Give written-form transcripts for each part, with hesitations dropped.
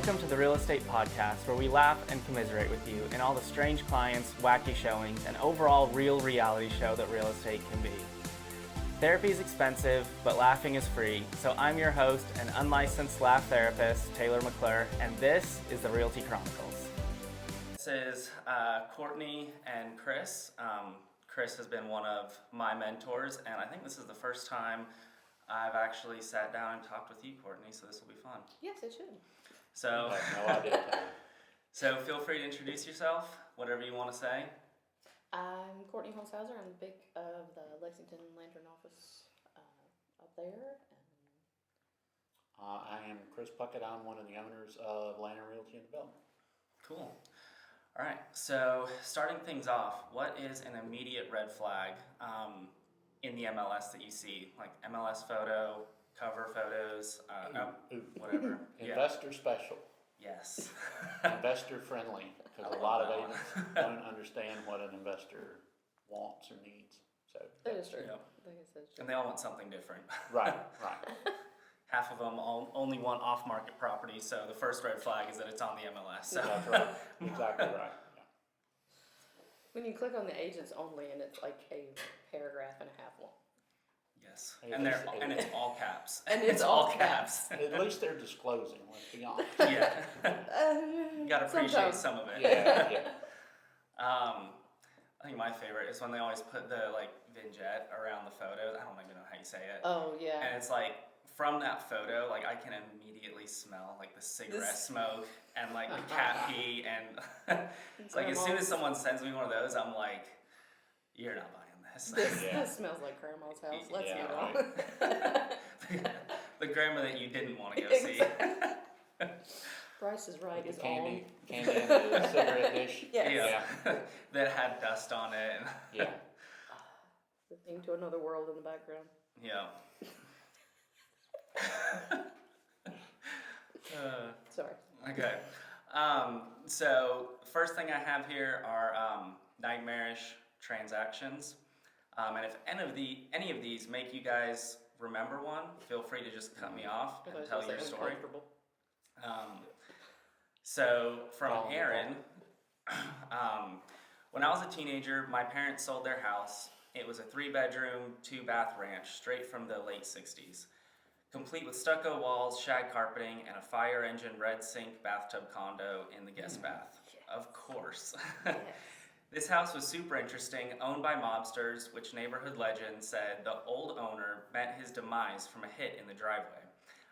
Welcome to the Real Estate Podcast, where we laugh and commiserate with you in all the strange clients, wacky showings, and overall real reality show that real estate can be. Therapy is expensive, but laughing is free, so I'm your host and unlicensed laugh therapist, Taylor McClure, and this is the Realty Chronicles. This is Courtney and Chris. Chris has been one of my mentors, and I think this is the first time I've actually sat down and talked with you, Courtney, so this will be fun. Yes, it should. So, I have no idea. so feel free to introduce yourself, whatever you want to say. I'm Courtney Holzhauser. I'm the big of the Lexington Lantern office up there. I am Chris Puckett. I'm one of the owners of Lantern Realty and Development. Cool. All right, so starting things off, what is an immediate red flag in the MLS that you see? Like MLS photo, cover photos, whatever. Yeah. Investor special, Yes. investor friendly, because I a love lot of that agents one. don't understand what an investor wants or needs. So That is true. Yep. I guess that's true. And they all want something different. right. Half of them only want off-market property, so the first red flag is that it's on the MLS. So. That's right. Exactly right. Yeah. When you click on the agents only, and it's like a paragraph and a half long. Yes, Yeah, and it's all caps. And it's all caps. At least they're disclosing. Let's be honest. Yeah, you gotta appreciate Sometimes. some of it. Yeah. I think my favorite is when they always put the vignette around the photos. I don't even know how you say it. Oh, yeah. And it's like from that photo, like I can immediately smell like the cigarette smoke and like the cat pee and like as soon as someone sends me one of those, I'm like, you're not buying this. This smells like Grandma's house. Let's Yeah, get on. The grandma that you didn't want to go see. Price is Right is candy in the cigarette dish. Yes. Yeah. That had dust on it. And Yeah. The thing to another world in the background. yeah. Sorry. Okay. So first thing I have here are nightmarish transactions. And if any of these make you guys remember one, feel free to just cut me off and tell your story. So from Aaron, when I was a teenager, my parents sold their house. It was a 3-bedroom, 2-bath ranch straight from the late 60s. Complete with stucco walls, shag carpeting, and a fire engine red sink bathtub condo in the guest bath. Of course. Yes. This house was super interesting, owned by mobsters, which neighborhood legend said the old owner met his demise from a hit in the driveway.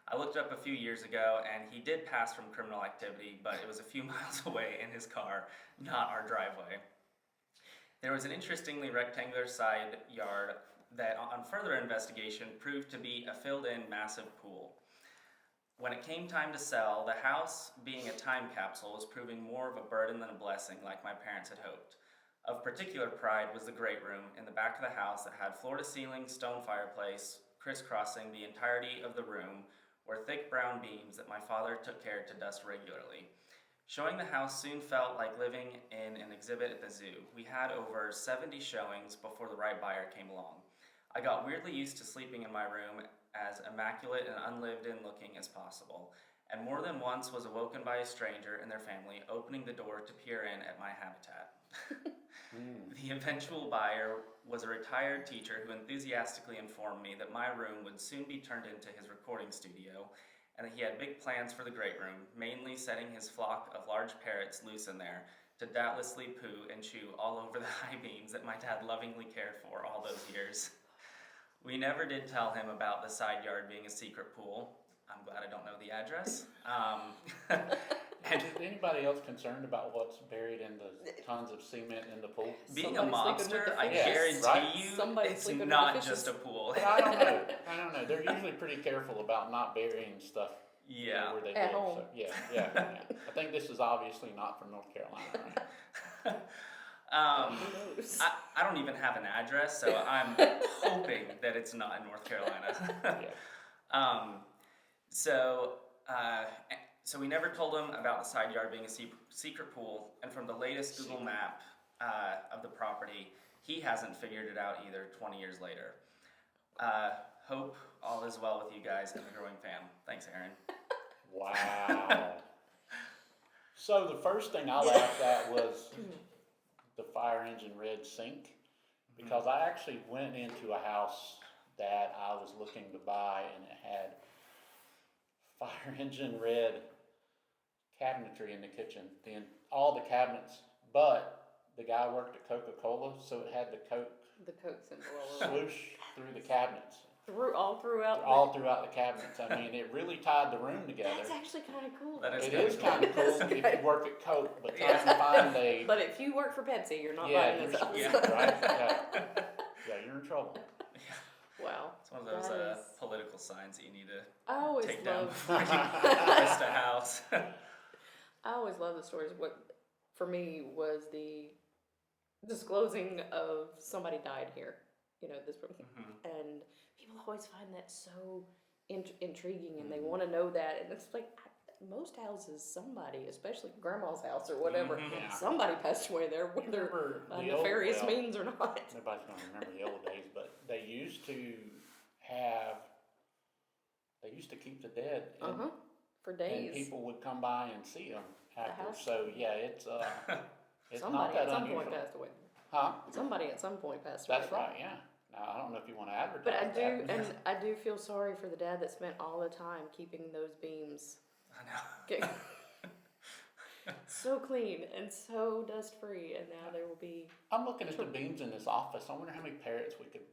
I looked up a few years ago, and he did pass from criminal activity, but it was a few miles away in his car, not our driveway. There was an interestingly rectangular side yard that, on further investigation, proved to be a filled-in massive pool. When it came time to sell, the house, being a time capsule, was proving more of a burden than a blessing, like my parents had hoped. Of particular pride was the great room in the back of the house that had floor-to-ceiling stone fireplace crisscrossing the entirety of the room, were thick brown beams that my father took care to dust regularly. Showing the house soon felt like living in an exhibit at the zoo. We had over 70 showings before the right buyer came along. I got weirdly used to sleeping in my room as immaculate and unlived-in looking as possible, and more than once was awoken by a stranger and their family opening the door to peer in at my habitat. The eventual buyer was a retired teacher who enthusiastically informed me that my room would soon be turned into his recording studio, and that he had big plans for the great room, mainly setting his flock of large parrots loose in there to doubtlessly poo and chew all over the high beams that my dad lovingly cared for all those years. We never did tell him about the side yard being a secret pool. I'm glad I don't know the address. Is anybody else concerned about what's buried in the tons of cement in the pool? Being Somebody a sleeping with mobster, the I fishes. guarantee Right? you Somebody it's sleeping with not the fishes. just a pool. But I don't know. They're usually pretty careful about not burying stuff Yeah. where they At live. home. So, yeah. I think this is obviously not from North Carolina, right? Who knows? I don't even have an address, so I'm hoping that it's not in North Carolina. Yeah. So we never told him about the side yard being a secret pool, and from the latest Google map of the property, he hasn't figured it out either 20 years later. Hope all is well with you guys and the growing fam. Thanks, Aaron. Wow. So the first thing I laughed at was the fire engine red sink, because I actually went into a house that I was looking to buy, and it had fire engine red cabinetry in the kitchen, all the cabinets, but the guy worked at Coca-Cola, so it had the Coke The Coke symbol all over. swoosh through the cabinets, All throughout. all throughout the cabinets. I mean, it really tied the room together. That's actually kind of cool. That It kinda is cool. kind of cool if you work at Coke, but trying to Yeah. find a, But if you work for Pepsi, you're not yeah, buying you're, this house. Yeah. right, yeah, you're in trouble. Wow. It's one of those That is- political signs that you need to I always take down love. before you list a house. I always love the stories. What for me was the disclosing of somebody died here. You know this, Mhm. and people always find that so intriguing, and they Mhm. want to know that. And it's like most houses, somebody, especially grandma's house or whatever, Mhm. Yeah. somebody passed away there, You whether remember by the old, nefarious well, means or not. nobody's gonna remember the old days, but they used to keep the dead, and, For and days. people would come by and see them after, house? so, yeah, it's not Somebody that at some unusual. point passed away. Huh? Somebody at some point passed away. That's right, yeah. Now, I don't know if you wanna advertise But I that. do, and I do feel sorry for the dad that spent all the time keeping those beams I know. get so clean and so dust free, and now there will be. I'm looking at the beams in this office, I wonder how many parrots we could,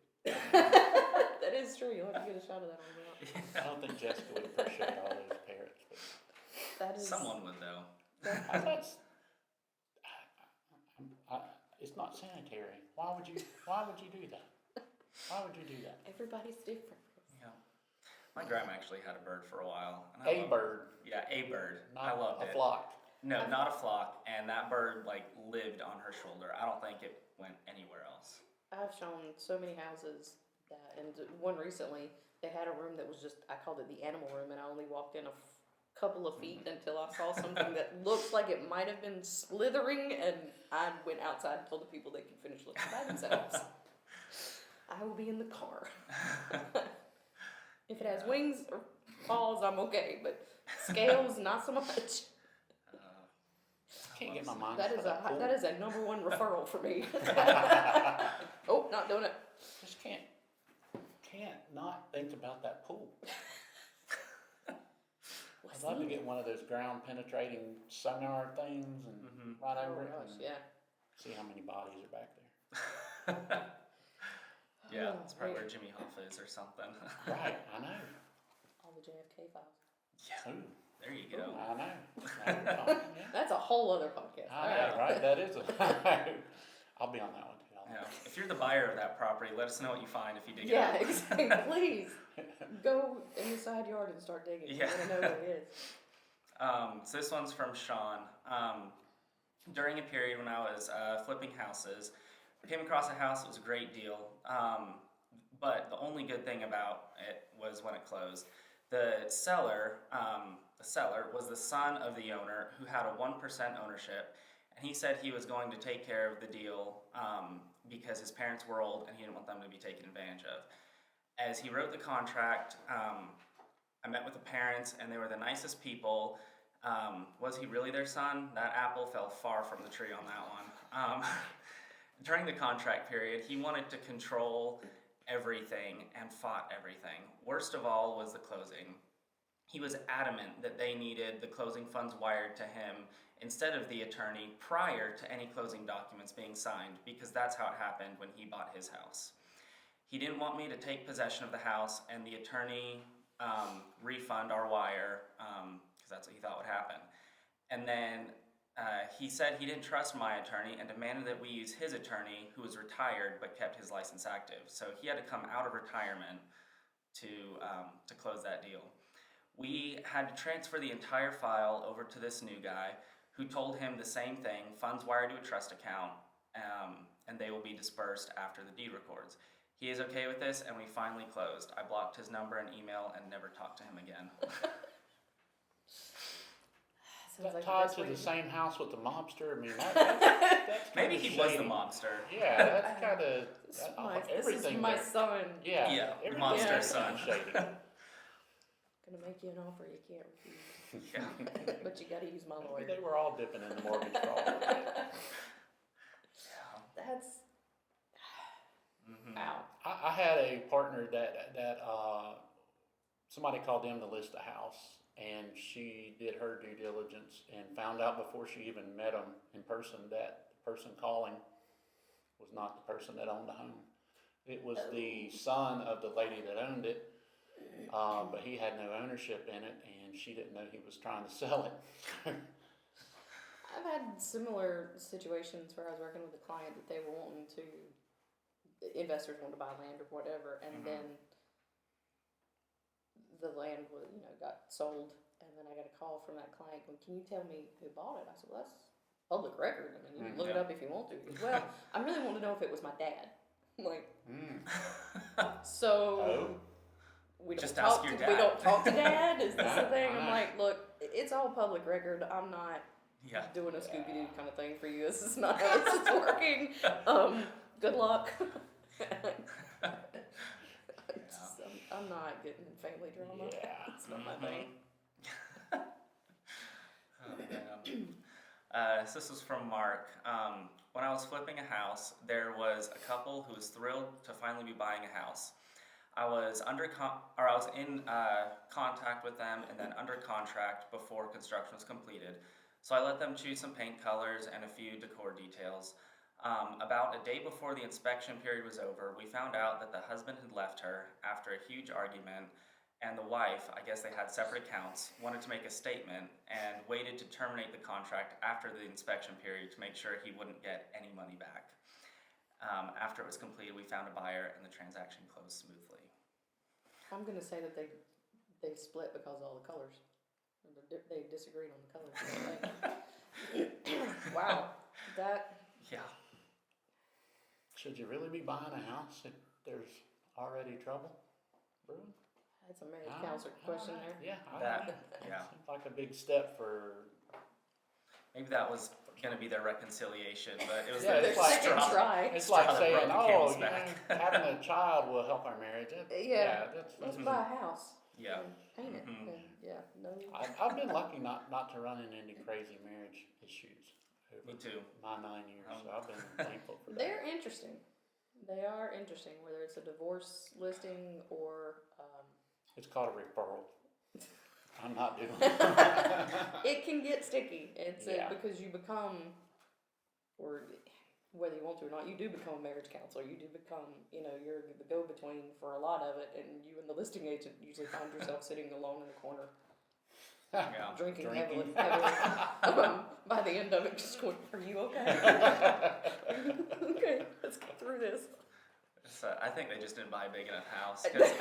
That is true. You'll have to get a shot of that on the I don't think Jessica would appreciate all those parrots, but. That is. Someone would though. That's, it's not sanitary. Why would you do that? Why would you do that? Everybody's different. Yeah. My grandma actually had a bird for a while. And I A loved- bird, Yeah, a bird. I not loved a it. flock. No, not a flock. And that bird like lived on her shoulder. I don't think it went anywhere else. I've shown so many houses that, and one recently, they had a room that was just, I called it the animal room, and I only walked in a couple of feet until I saw something that looked like it might have been slithering, and I went outside and told the people they could finish looking by themselves. I will be in the car. If it has wings or paws, I'm okay, but scales, not so much. Can't get my mind That off is of pool. that is a number one referral for me. Oh, not doing it. Just can't not think about that pool. I'd love to get one of those ground penetrating sonar things and Mhm. run Oh over it gosh, and yeah. see how many bodies are back there. Yeah, Oh, that's probably right. where Jimmy Hoffa is or something. Right, I know. All the JFK files. Yeah, Ooh, there you go. I know. Now you're talking, yeah. That's a whole other podcast. I know, right? That is I'll be on that one too. Yeah. If you're the buyer of that property, let us know what you find if you dig Yeah, it up. exactly. Please go in the side yard and start digging. Yeah. I want to know what it is. So this one's from Sean. During a period when I was flipping houses, I came across a house that was a great deal, but the only good thing about it was when it closed. The seller was the son of the owner who had a 1% ownership, and he said he was going to take care of the deal because his parents were old and he didn't want them to be taken advantage of. As he wrote the contract, I met with the parents, and they were the nicest people. Was he really their son? That apple fell far from the tree on that one. During the contract period, he wanted to control everything and fought everything. Worst of all was the closing. He was adamant that they needed the closing funds wired to him instead of the attorney prior to any closing documents being signed, because that's how it happened when he bought his house. He didn't want me to take possession of the house and the attorney refund our wire, because that's what he thought would happen. And then he said he didn't trust my attorney and demanded that we use his attorney, who was retired but kept his license active. So he had to come out of retirement to close that deal. We had to transfer the entire file over to this new guy, who told him the same thing: funds wired to a trust account, and they will be dispersed after the deed records. He is okay with this, and we finally closed. I blocked his number and email and never talked to him again. Sounds like tied the to the best way same house with the mobster. I mean, that's Maybe kinda he was the shady. mobster. Yeah, that's kind of This is my everything. my there. son. Yeah, Yeah, everything monster there's son. kinda shady. gonna make you an offer you can't refuse. Yeah. But you gotta use my Maybe lawyer. they were all dipping in the mortgage fraud. That's, Mhm. wow. I had a partner that somebody called them to list a house, and she did her due diligence and found out before she even met them in person that the person calling was not the person that owned the home. It was the son of the lady that owned it, but he had no ownership in it, and she didn't know he was trying to sell it. I've had similar situations where I was working with a client that they were wanting to, investors wanted to buy land or whatever, and Mhm. then the land was, got sold, and then I got a call from that client going, "Can you tell me who bought it?" I said, "Well, that's public record. I mean, you can look it Yeah. up if you want to." He goes, "Well, I really want to know if it was my dad." I'm like, so Oh. we don't Just talk ask your to dad. we don't talk to dad. Is this the I thing? I'm know. like, look, it's all public record. I'm not Yeah. doing a Scooby Doo kind of thing for you. This is not how this is working. Good luck. I'm not getting family drama. Yeah. It's not my Mhm. thing. Oh, man. So this was from Mark. When I was flipping a house, there was a couple who was thrilled to finally be buying a house. I was I was in contact with them and then under contract before construction was completed. So I let them choose some paint colors and a few decor details. About a day before the inspection period was over, we found out that the husband had left her after a huge argument, and the wife, I guess they had separate accounts, wanted to make a statement and waited to terminate the contract after the inspection period to make sure he wouldn't get any money back. After it was completed, we found a buyer and the transaction closed smoothly. I'm gonna say that they split because of all the colors. They disagreed on the colors. Wow, that Yeah. Should you really be buying a house if there's already trouble brewing? that's a marriage I don't- counselor I don't question know. there. Yeah, I That- don't know. yeah. Seems like a big step for. Maybe that was going to be their reconciliation, but it was Yeah, the it's like- Second straw. try. It's Straw like that broke saying, the "Oh, camel's you know, back." having a child will help our marriage." Yeah. That's. Let's buy a house. Yeah. And paint it. Mhm. And yeah, no. I've been lucky not to run into any crazy marriage issues Me over too. my 9 years, so I've been thankful for that. They're interesting. They are interesting, whether it's a divorce listing or It's called a referral. I'm not doing it can get sticky. It's Yeah. because you become, or whether you want to or not, you do become a marriage counselor. You do become, you're the go-between for a lot of it, and you and the listing agent usually find yourself sitting alone in the corner, Yeah. drinking Drinking. heavily. By the end of it, just going, "Are you okay? Okay, let's get through this." So I think they just didn't buy a big enough house because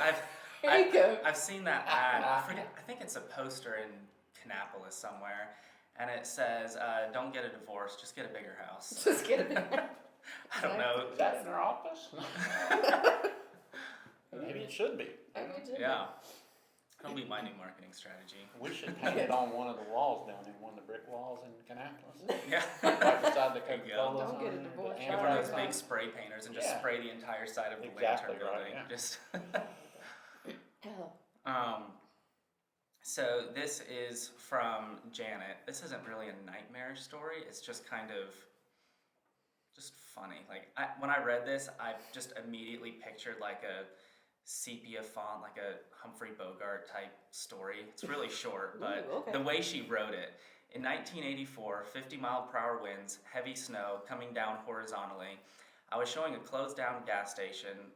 There you go. I've seen that ad. I forget. I think it's a poster in Kannapolis somewhere, and it says, "Don't get a divorce, just get a bigger house." Just get it. I don't know. Is that in our office? Maybe it should be. Yeah, that'll be my new marketing strategy. We should paint it on one of the walls down there, one of the brick walls in Kannapolis. Yeah. Right beside the There you go. Coca-Cola Don't get a sign, the divorce. Get one of those Right. big spray painters and just Yeah. spray the entire side of the Exactly Lantern right, building. yeah. Just. Oh, So this is from Janet. This isn't really a nightmare story. It's just kind of just funny. Like when I read this, I just immediately pictured like a sepia font, like a Humphrey Bogart type story. It's really short, but Ooh, okay. the way she wrote it. In 1984, 50-mile-per-hour winds, heavy snow coming down horizontally. I was showing a closed-down gas station.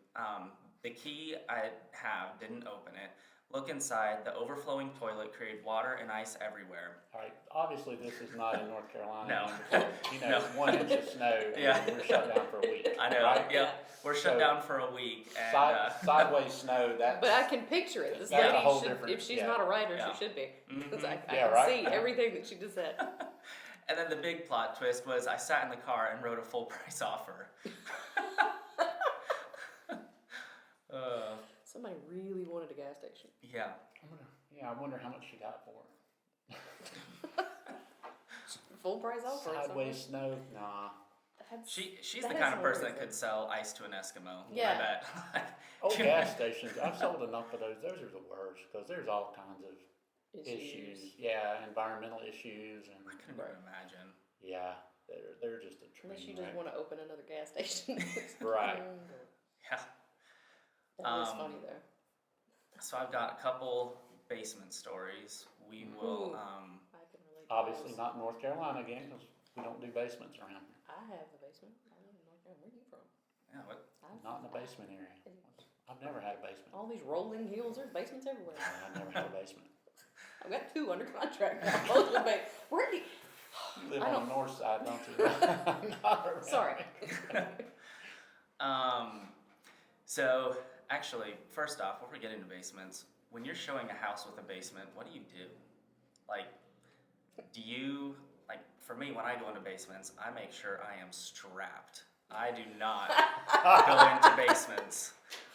The key I have didn't open it. Look inside. The overflowing toilet created water and ice everywhere. All right, obviously this is not in North Carolina. No. Because, No. 1 inch of snow, Yeah. we're shut down for a week. I know. Right? Yeah, we're shut So, down for a week, and Sideways snow, that's. but I can picture it. This That's a lady whole should, different- if she's yeah. not a writer, Yeah. she should be. Because I Yeah, can right? see everything that she just said. and then the big plot twist was I sat in the car and wrote a full price offer. Somebody really wanted a gas station. Yeah. I wonder how much she got for it. Full price offer. Sideways snow, nah. She's that the is kind of person that hilarious. could sell ice to an Eskimo. Yeah. I bet. Old gas stations, I've sold enough of those. Those are the worst because there's all kinds of issues. Yeah, environmental issues and I couldn't even imagine. yeah, they're just a train Unless you just wreck. want to open another gas station. Right. Yeah. That is funny though. So I've got a couple basement stories. We will. Ooh. I can relate. To Obviously those. not North Carolina again because we don't do basements around here. I have a basement. I live in North Carolina. Where are you from? Yeah. What? Not in the basement area. I've never had a basement. All these rolling hills. There's basements everywhere. I've never had a basement. I've got 2 under contract now. Both with Where do you? You live I on don't- the north side, don't you? Not around Sorry. here. So actually, first off, before we get into basements, when you're showing a house with a basement, what do you do? Like, do you like? For me, when I go into basements, I make sure I am strapped. I do not go into basements.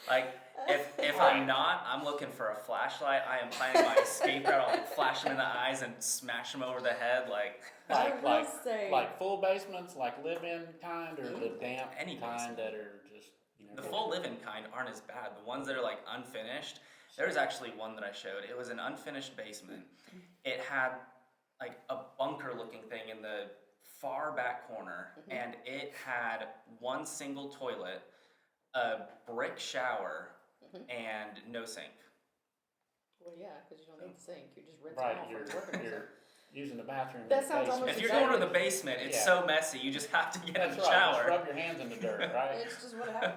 Like, if I'm not, I'm looking for a flashlight. I am planning my escape route. I'll like flash them in the eyes and smash them over the head. Like, I will say. Like full basements, like live-in kind, or the damp Any kind basement. that are just, you know. the full live-in kind aren't as bad. The ones that are like unfinished. There was actually one that I showed. It was an unfinished basement. It had like a bunker-looking thing in the far back corner, and it had one single toilet, a brick shower, and no sink. Well, yeah, because you don't need the sink. You're just rinsing Right, off you're, when you're working. you're using the bathroom. That in the sounds basement. almost If you're exactly- going to the basement, it's Yeah. so messy. You just have to get in That's the right. Just shower. rub your hands in the dirt, right? It's just what happened.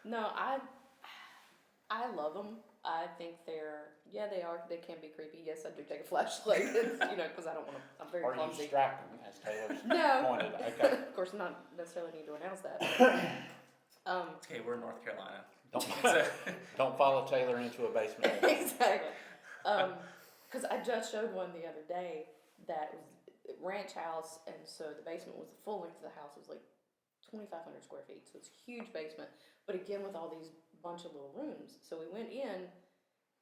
No, I love them. I think they can be creepy. Yes, I do take a flashlight, because I don't want to, I'm very Or you clumsy. strap them, as Taylor's No. pointed. Okay. Of course, not necessarily need to announce that. Okay, we're in North Carolina. Don't, It's don't follow Taylor into a basement. Exactly. Because I just showed one the other day that was a ranch house, and so the basement was the full length of the house was like 2,500 square feet, so it's a huge basement. But again, with all these bunch of little rooms, so we went in,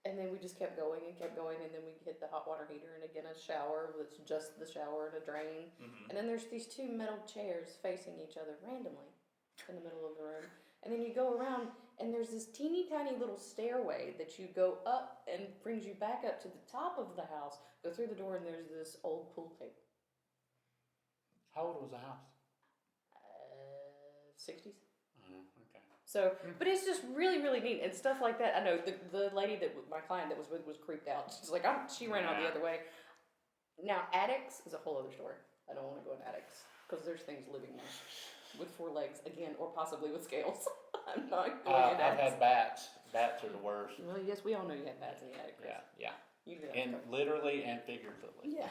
and then we just kept going, and then we hit the hot water heater, and again a shower that's just the shower and a drain, and then there's these 2 metal chairs facing each other randomly in the middle of the room, and then you go around. And there's this teeny tiny little stairway that you go up and brings you back up to the top of the house. Go through the door and there's this old pool table. How old was the house? 60s. Okay. So, but it's just really, really neat and stuff like that. I know the lady my client that was with was creeped out. She's like, she ran out the other way. Now, attics is a whole other story. I don't want to go in attics because there's things living there with 4 legs again, or possibly with scales. I'm not going in I've attics. had bats. Bats are the worst. Well, yes, we all know you had bats in the attic. Chris. Yeah. You did. And literally and figuratively. Yeah.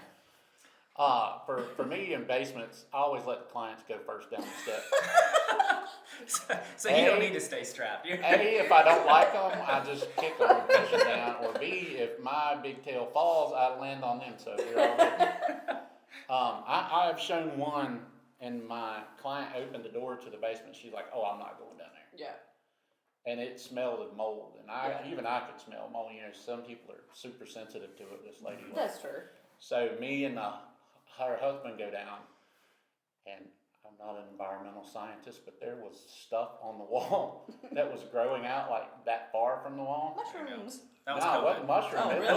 For me in basements, I always let the clients go first down the steps. so you don't need to stay strapped. You're A, if I don't like them, I just kick them and push them down. Or B, if my big tail falls, I land on them. So you're all right. I have shown one, and my client opened the door to the basement. She's like, "Oh, I'm not going down there." Yeah. And it smelled of mold, and Yeah. even I could smell mold. Some people are super sensitive to it. This lady was. That's true. So me and her husband go down, and I'm not an environmental scientist, but there was stuff on the wall that was growing out like that far from the wall. Mushrooms. That was No, it COVID. wasn't mushroom. Oh, It really?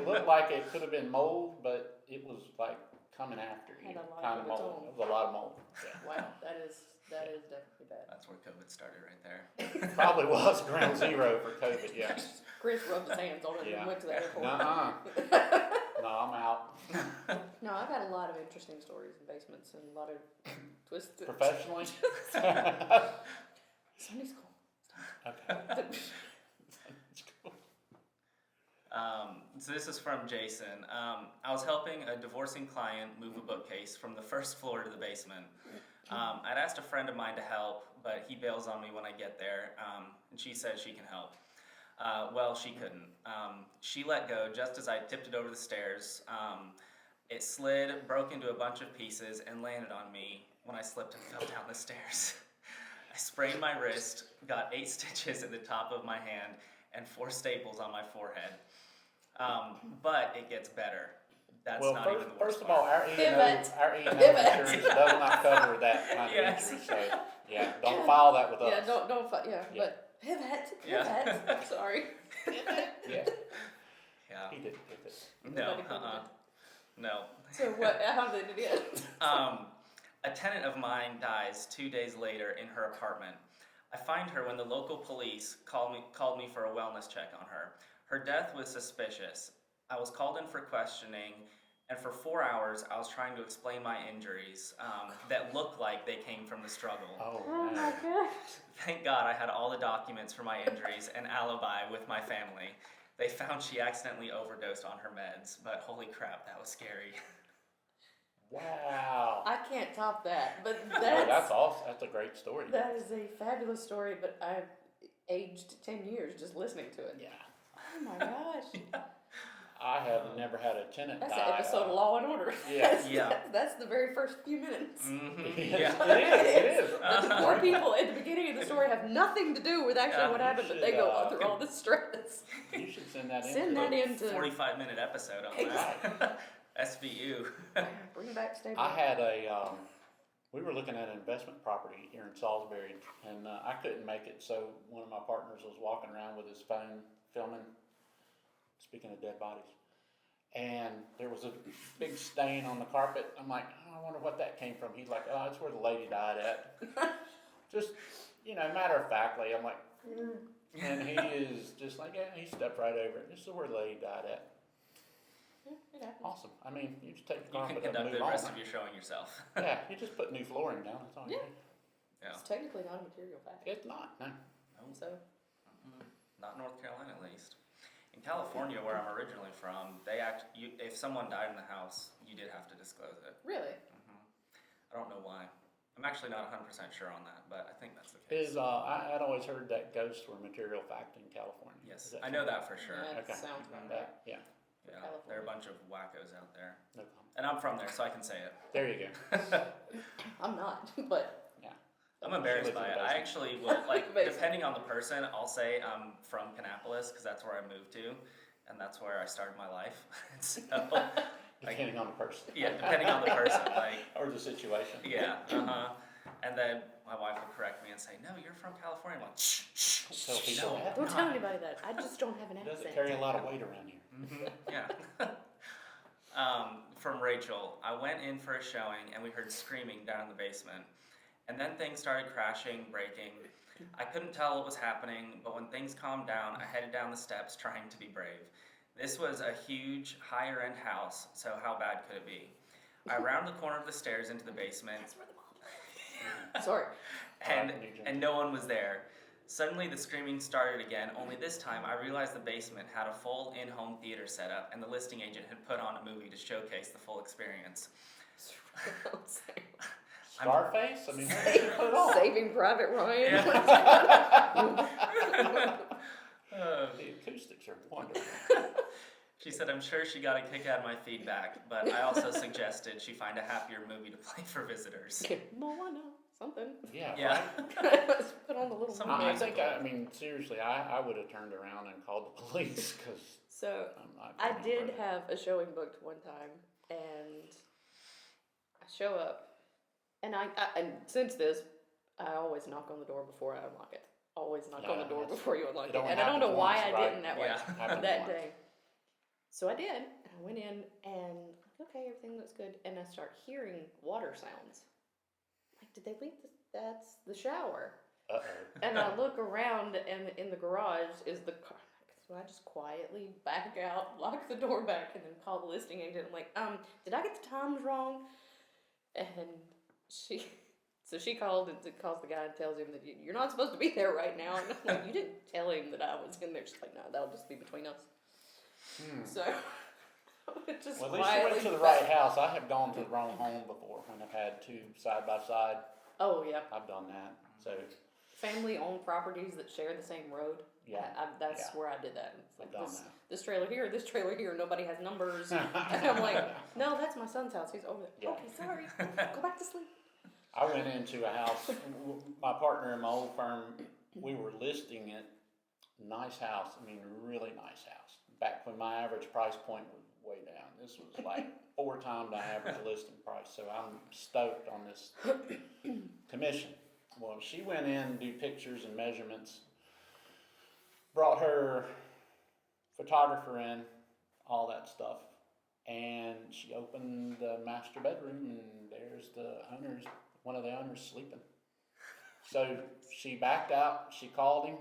looked like it could have been mold, but it was like coming after you. Had a lot Kind of of its mold. own. It was a lot of mold. Yeah. Wow, that is definitely bad. That's where COVID started right there. Probably was ground zero for COVID. Yeah. Chris rubbed his hands on it Yeah. and went to the airport. Nuh-uh. No, I'm out. No, I've got a lot of interesting stories in basements and a lot of twists. Professionally. Sunday school. Okay. So this is from Jason. I was helping a divorcing client move a bookcase from the first floor to the basement. I'd asked a friend of mine to help, but he bails on me when I get there, and she says she can help. Well, she couldn't. She let go just as I tipped it over the stairs. It slid, broke into a bunch of pieces, and landed on me when I slipped and fell down the stairs. I sprained my wrist, got 8 stitches at the top of my hand, and 4 staples on my forehead. But it gets better. that's Well, not even the worst first of all, part. our E&O, Pivot. our E&O Pivot. insurance does not cover that kind of Yes. injury, so, yeah, don't file that with us. Yeah, don't, yeah, Yeah. but pivot, Yeah. I'm sorry. Yeah, Yeah. he didn't pivot. No, Nobody pivoted. no. So what, how did it end? A tenant of mine dies 2 days later in her apartment. I find her when the local police called me for a wellness check on her. Her death was suspicious. I was called in for questioning, and for 4 hours I was trying to explain my injuries that looked like they came from the struggle. Oh, Oh my man. gosh. Thank God I had all the documents for my injuries and alibi with my family. They found she accidentally overdosed on her meds, but holy crap, that was scary. Wow. I can't top that, but Oh, that's that's, awesome, that's a great story. that is a fabulous story, but I've aged 10 years just listening to it. Yeah, Oh my gosh. I have never had a tenant That's die. an episode of Law and Order. Yeah. Yeah. That's the very first few minutes. Mm-hmm. Yes, Yeah. it is. But the poor people at the beginning of the story have nothing to do with actually Yeah, what you happened, but they should, go through all this stress. You should send that in. Send that in to 45-minute episode on that. SVU. bring back stable. I had we were looking at an investment property here in Salisbury, and I couldn't make it, so one of my partners was walking around with his phone filming, speaking of dead bodies. And there was a big stain on the carpet. I'm like, oh, I wonder what that came from. He's like, oh, that's where the lady died at. Just, matter of factly, I'm like, and he is just like, yeah, he stepped right over it. This is where the lady died at. It happens. Awesome. I mean, you just take the You can carpet and conduct move the on. rest of your showing yourself. Yeah, you just put new flooring down. That's all you Yeah. do. Yeah. It's technically not a material fact. It's not, no. So, Not North Carolina, at least. In California, where I'm originally from, if someone died in the house, you did have to disclose it. really? I don't know why. I'm actually not 100% sure on that, but I think that's the case. I'd always heard that ghosts were material fact in California. Yes, Is that I know true? that for sure. Yeah, Okay. it sounds about Mhm. right. Yeah, Yeah, there are a bunch of wackos out there. no problem. And I'm from there, so I can say it. There you go. I'm not, but Yeah. I'm embarrassed She lives by in it. the I basement. actually will, like, Basement. depending on the person, I'll say I'm from Kannapolis, because that's where I moved to, and that's where I started my life. So, Depending on the person. yeah, depending on the person, like, Or the situation. yeah, And then my wife will correct me and say, "No, you're from California." I'm like, "Shh, shh, Don't tell shh, people no, that. don't I'm tell not." anybody that. I just don't have an It accent. doesn't carry a lot of weight around here. Yeah. From Rachel, I went in for a showing and we heard screaming down in the basement. And then things started crashing, breaking. I couldn't tell what was happening, but when things calmed down, I headed down the steps trying to be brave. This was a huge, higher end house, so how bad could it be? I rounded the corner of the stairs into the basement, That's where the mom. Sorry. and no one was there. Suddenly the screaming started again, only this time I realized the basement had a full in-home theater setup and the listing agent had put on a movie to showcase the full experience. Scarface? I mean, what did you put on? Saving Private Ryan. The acoustics are wonderful. She said, "I'm sure she got a kick out of my feedback, but I also suggested she find a happier movie to play for visitors." Moana, something. Yeah, Yeah. right? Let's put on the little Some movie. I mean, seriously, I would have turned around and called the police, because So, I'm not. I going did further. have a showing booked one time, and I show up, and and since this, I always knock on the door before I unlock it. Always knock on the Yeah, door that's- before you unlock it it. only And I don't know happens why once, I right? didn't that way Yeah. Happened that once. day. So I did, and I went in, and okay, everything looks good, and I start hearing water sounds. Like, did they leave that's the shower? Uh-oh. And I look around, and in the garage is the car. So I just quietly back out, lock the door back, and then call the listing agent. I'm like, did I get the times wrong? And she calls the guy and tells him that you're not supposed to be there right now. And I'm like, you didn't tell him that I was in there. She's like, no, that'll just be between us. So, just Well, at least you quietly went to the back- right house. I have gone to the wrong home before when I've had two side by side. Oh, yeah. I've done that. So, Family-owned properties that share the same road. yeah. That's yeah. where I did that. It's I've like done this trailer here, nobody has numbers. And I'm like, no, that's my son's house. He's over there. Yeah. Okay, sorry. Go back to sleep. I went into a house, my partner in my old firm, we were listing it, nice house, I mean, really nice house. back when my average price point was way down. This was like 4 times the average listing price, so I'm stoked on this commission. Well, she went in, do pictures and measurements, brought her photographer in, all that stuff, and she opened the master bedroom, and there's one of the owners sleeping. So she backed out, she called him,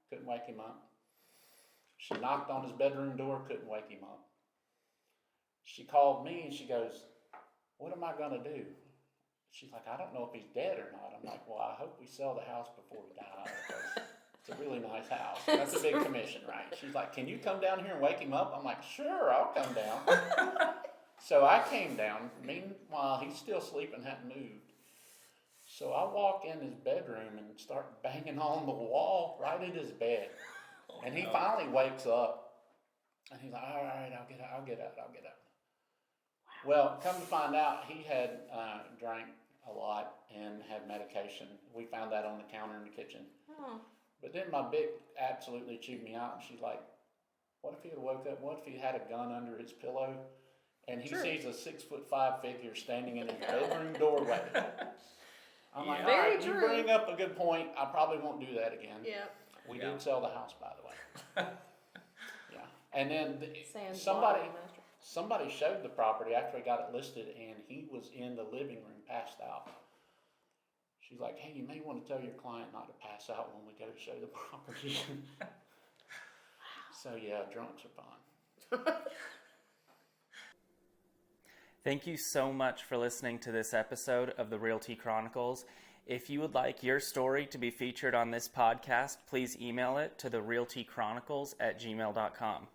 couldn't wake him up. She knocked on his bedroom door, couldn't wake him up. She called me and she goes, "What am I gonna do?" She's like, "I don't know if he's dead or not." I'm like, "Well, I hope we sell the house before he dies, because it's a really nice house." That's a big commission, right? She's like, "Can you come down here and wake him up?" I'm like, "Sure, I'll come down." So I came down. Meanwhile, he's still sleeping, hadn't moved. So I walk in his bedroom and start banging on the wall right at his bed. And he finally wakes up. And he's like, "All right, I'll get out. Well, come to find out, he had drank a lot and had medication. We found that on the counter in the kitchen. Oh. But then my big absolutely chewed me out. And she's like, "What if he had woke up? What if he had a gun under his pillow? And he True. sees a 6'5" figure standing in his bedroom doorway." I'm like, Yeah. "All right, Very you true. bring up a good point. I probably won't do that again." Yeah. We Yeah. did sell the house, by the way. Yeah. And then Sans somebody law, master. somebody showed the property after we got it listed, and he was in the living room passed out. She's like, "Hey, you may want to tell your client not to pass out when we go to show the property." So yeah, drunks are fun. Thank you so much for listening to this episode of the Realty Chronicles. If you would like your story to be featured on this podcast, please email it to therealtychronicles@gmail.com.